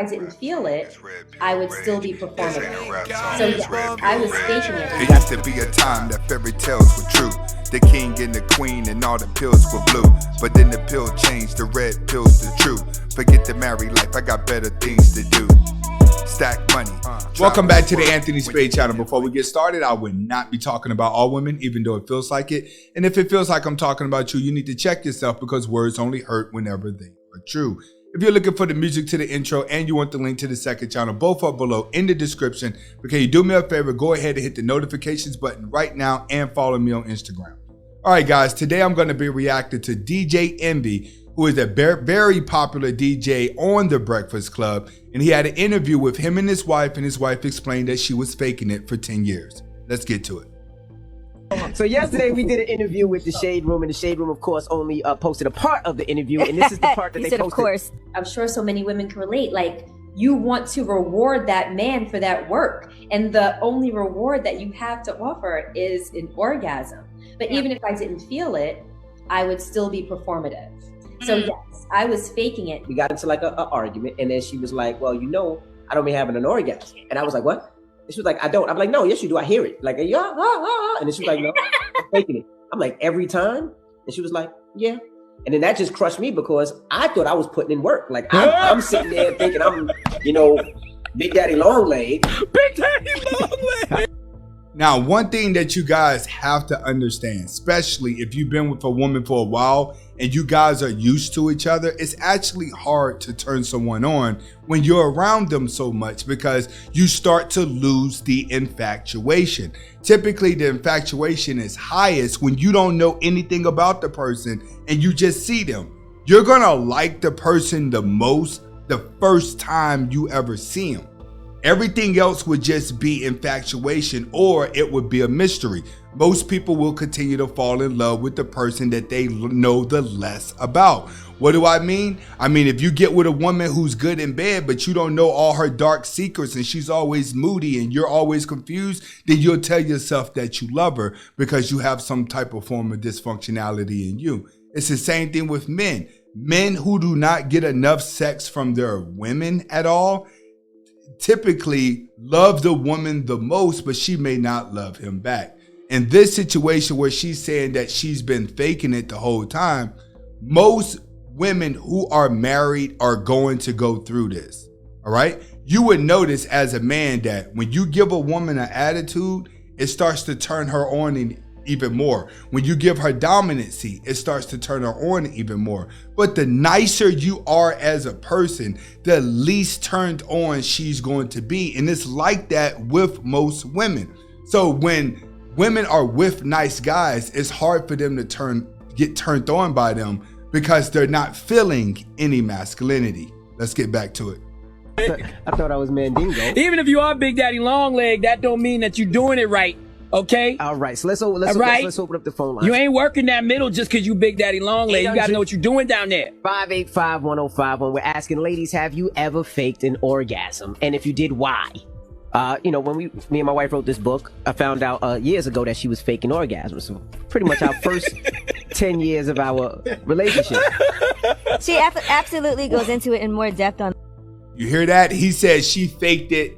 I didn't feel it, I would still be performative. So yes, I was faking it. It used to be a time that fairy tales were true. The king and the queen and all the pills were blue. But then the pill changed, the red pill's the truth. Forget the married life, I got better things to do. Stack money. Welcome back to the Anthony Spade channel. Before we get started, I would not be talking about all women, even though it feels like it. And if it feels like I'm talking about you, you need to check yourself, because words only hurt whenever they are true. If you're looking for the music to the intro and you want the link to the second channel, both are below in the description. But can you do me a favor? Go ahead and hit the notifications button right now and follow me on Instagram. All right, guys, today I'm going to be reacting to DJ Envy, who is a very popular DJ on The Breakfast Club. And he had an interview with him and his wife explained that she was faking it for 10 years. Let's get to it. So yesterday we did an interview with the Shade Room, and the Shade Room, of course, only posted a part of the interview, and this is the part that they said, posted. Of course. I'm sure so many women can relate. Like, you want to reward that man for that work, and the only reward that you have to offer is an orgasm. But even if I didn't feel it, I would still be performative. So yes, I was faking it. We got into like an argument, and then she was like, well, you know, I don't be having an orgasm. And I was like, what? And she was like, I don't. I'm like, no, yes, you do. I hear it. Like, yeah, and then she was like, no, I'm faking it. I'm like, every time? And she was like, yeah. And then that just crushed me, because I thought I was putting in work. Like, I'm sitting there thinking I'm, you know, Big Daddy Long Leg. Big Daddy Long Leg. Now, one thing that you guys have to understand, especially if you've been with a woman for a while and you guys are used to each other, it's actually hard to turn someone on when you're around them so much, because you start to lose the infatuation. Typically, the infatuation is highest when you don't know anything about the person and you just see them. You're gonna like the person the most the first time you ever see them. Everything else would just be infatuation, or it would be a mystery. Most people will continue to fall in love with the person that they know the less about. What do I mean? I mean, if you get with a woman who's good in bed, but you don't know all her dark secrets and she's always moody and you're always confused, then you'll tell yourself that you love her because you have some type of form of dysfunctionality in you. It's the same thing with men. Men who do not get enough sex from their women at all typically love the woman the most, but she may not love him back. In this situation where she's saying that she's been faking it the whole time, most women who are married are going to go through this. All right. You would notice as a man that when you give a woman an attitude, it starts to turn her on even more. When you give her dominancy, it starts to turn her on even more. But the nicer you are as a person, the least turned on she's going to be. And it's like that with most women. So when women are with nice guys, it's hard for them to get turned on by them because they're not feeling any masculinity. Let's get back to it. I thought I was Mandingo. Even if you are Big Daddy Long Leg, that don't mean that you're doing it right. Okay. All right. So let's open up the phone line. You ain't working that middle just because you Big Daddy Long Leg. You gotta know what you're doing down there. 585-1051. We're asking, ladies, have you ever faked an orgasm? And if you did, why? You know, when me and my wife wrote this book, I found out years ago that she was faking orgasms. So pretty much our first 10 years of our relationship. She absolutely goes into it in more depth on. You hear that? He said she faked it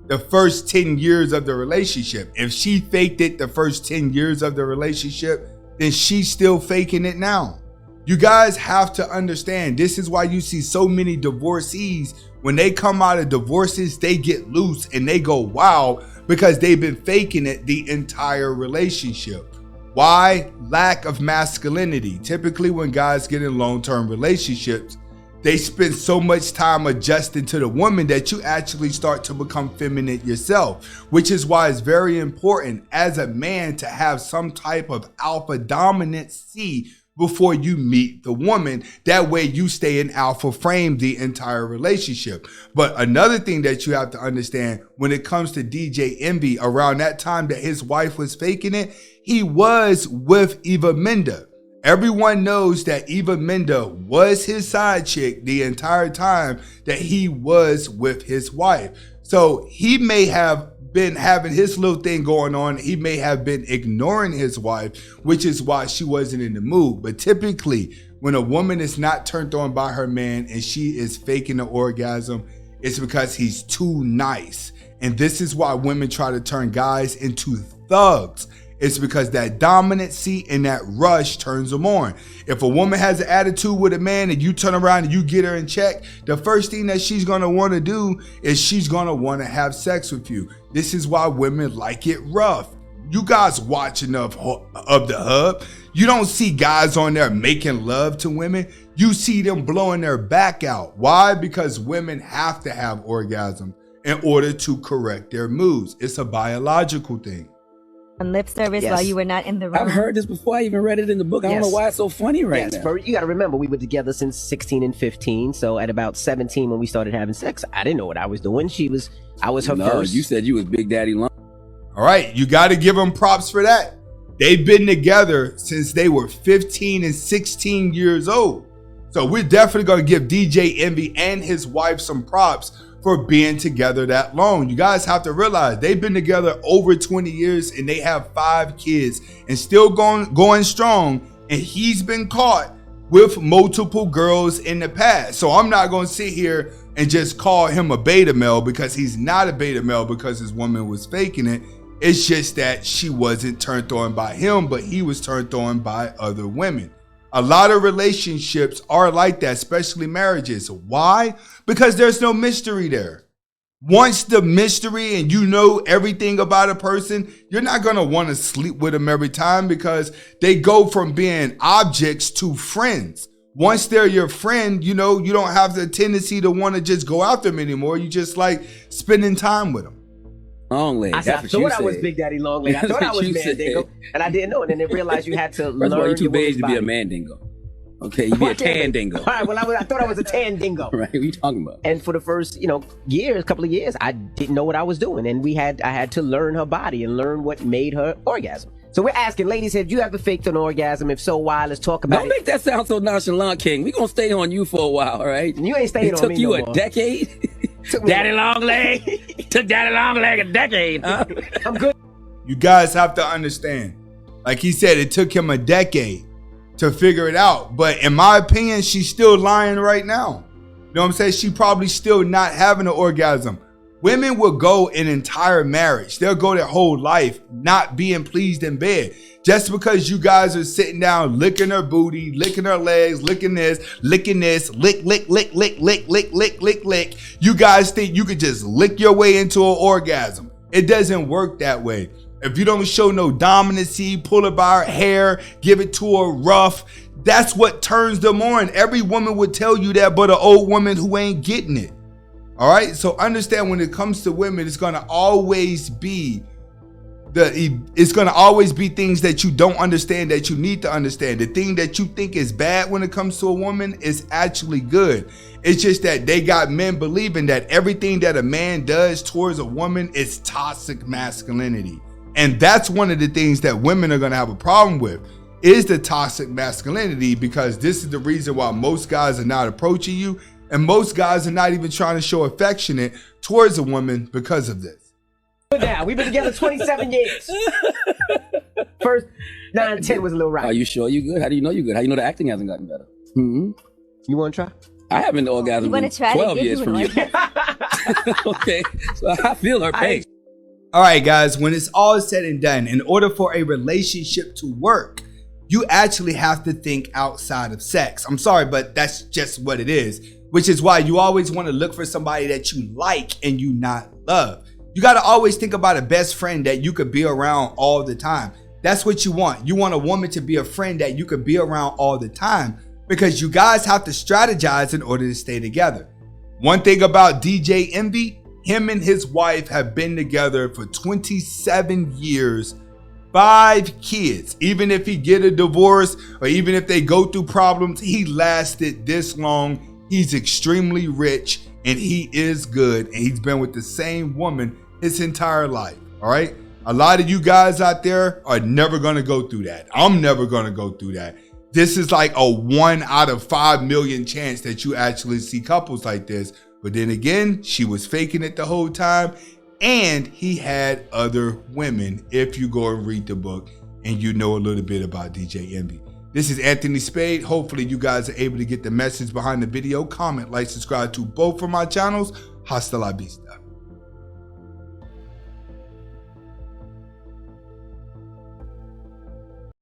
the first 10 years of the relationship. If she faked it the first 10 years of the relationship, then she's still faking it now. You guys have to understand, this is why you see so many divorcees. When they come out of divorces, they get loose and they go wow, because they've been faking it the entire relationship. Why? Lack of masculinity. Typically when guys get in long-term relationships, they spend so much time adjusting to the woman that you actually start to become feminine yourself, which is why it's very important as a man to have some type of alpha dominancy before you meet the woman. That way you stay in alpha frame the entire relationship. But another thing that you have to understand when it comes to DJ Envy, around that time that his wife was faking it, he was with Eva Mendes. Everyone knows that Eva Mendes was his side chick the entire time that he was with his wife. So he may have been having his little thing going on. He may have been ignoring his wife, which is why she wasn't in the mood. But typically, when a woman is not turned on by her man and she is faking the orgasm, It's because he's too nice. And this is why women try to turn guys into thugs. It's because that dominancy and that rush turns them on. If a woman has an attitude with a man and you turn around and you get her in check, the first thing that she's going to want to do is she's going to want to have sex with you. This is why women like it rough. You guys watch enough of the Hub. You don't see guys on there making love to women. You see them blowing their back out. Why? Because women have to have orgasm in order to correct their moods. It's a biological thing. On lip service while you were not in the room. I've heard this before. I even read it in the book. I don't know why it's so funny right now. You got to remember, we were together since 16 and 15. So at about 17, when we started having sex, I didn't know what I was doing. I was her first. You said you was Big Daddy Long. All right, you got to give them props for that. They've been together since they were 15 and 16 years old. So we're definitely going to give DJ Envy and his wife some props for being together that long. You guys have to realize they've been together over 20 years and they have 5 kids and still going strong. And he's been caught with multiple girls in the past. So I'm not going to sit here and just call him a beta male, because he's not a beta male because his woman was faking it. It's just that she wasn't turned on by him, but he was turned on by other women. A lot of relationships are like that, especially marriages. Why? Because there's no mystery there. Once the mystery and you know everything about a person, you're not going to want to sleep with them every time, because they go from being objects to friends. Once they're your friend, you know, you don't have the tendency to want to just go after them anymore. You just like spending time with them. Long leg. I thought I was Big Daddy Long Leg. I thought I was Mandingo, and I didn't know it. And then realized you had to learn. All, you're too big to be a body. Mandingo. Okay, you be a tan dingo. All right, well, I thought I was a tan dingo. Right, what are you talking about? And for the first, couple of years, I didn't know what I was doing, and I had to learn her body and learn what made her orgasm. So we're asking, ladies, have you ever faked an orgasm? If so, why? Let's talk about it. Don't make that sound so nonchalant, King. We're going to stay on you for a while, all right? You ain't staying on me. It took you no a more. decade? Daddy Long Leg? Took Daddy Long Leg a decade, huh? I'm good. You guys have to understand. Like he said, it took him a decade to figure it out. But in my opinion, she's still lying right now. You know what I'm saying? She probably still not having an orgasm. Women will go an entire marriage. They'll go their whole life not being pleased in bed. Just because you guys are sitting down, licking her booty, licking her legs, licking this, lick, lick, lick, lick, lick, lick. You guys think you could just lick your way into an orgasm. It doesn't work that way. If you don't show no dominancy, pull her by her hair, give it to her rough, that's what turns them on. Every woman would tell you that, but an old woman who ain't getting it. All right, so understand, when it comes to women, it's gonna always be things that you don't understand that you need to understand. The thing that you think is bad when it comes to a woman is actually good. It's just that they got men believing that everything that a man does towards a woman is toxic masculinity. And that's one of the things that women are gonna have a problem with, is the toxic masculinity, because this is the reason why most guys are not approaching you. And most guys are not even trying to show affectionate towards a woman because of this. Now, we've been together 27 years. First 9, 10 was a little right. Are you sure you good? How do you know you good? How do you know the acting hasn't gotten better? Mm-hmm. You want to try? I haven't orgasmed in 12 years from you. Okay, so I feel her pain. All right, guys, when it's all said and done, in order for a relationship to work, you actually have to think outside of sex. I'm sorry, but that's just what it is. Which is why you always want to look for somebody that you like and you not love. You got to always think about a best friend that you could be around all the time. That's what you want. You want a woman to be a friend that you could be around all the time, because you guys have to strategize in order to stay together. One thing about DJ Envy, him and his wife have been together for 27 years, 5 kids. Even if he get a divorce or even if they go through problems, he lasted this long. He's extremely rich and he is good, and he's been with the same woman his entire life. All right. A lot of you guys out there are never going to go through that. I'm never going to go through that. This is like a 1 out of 5 million chance that you actually see couples like this. But then again, she was faking it the whole time, and he had other women, if you go and read the book and you know a little bit about DJ Envy. This is Anthony Spade. Hopefully you guys are able to get the message behind the video. Comment, like, subscribe to both of my channels. Hasta la vista.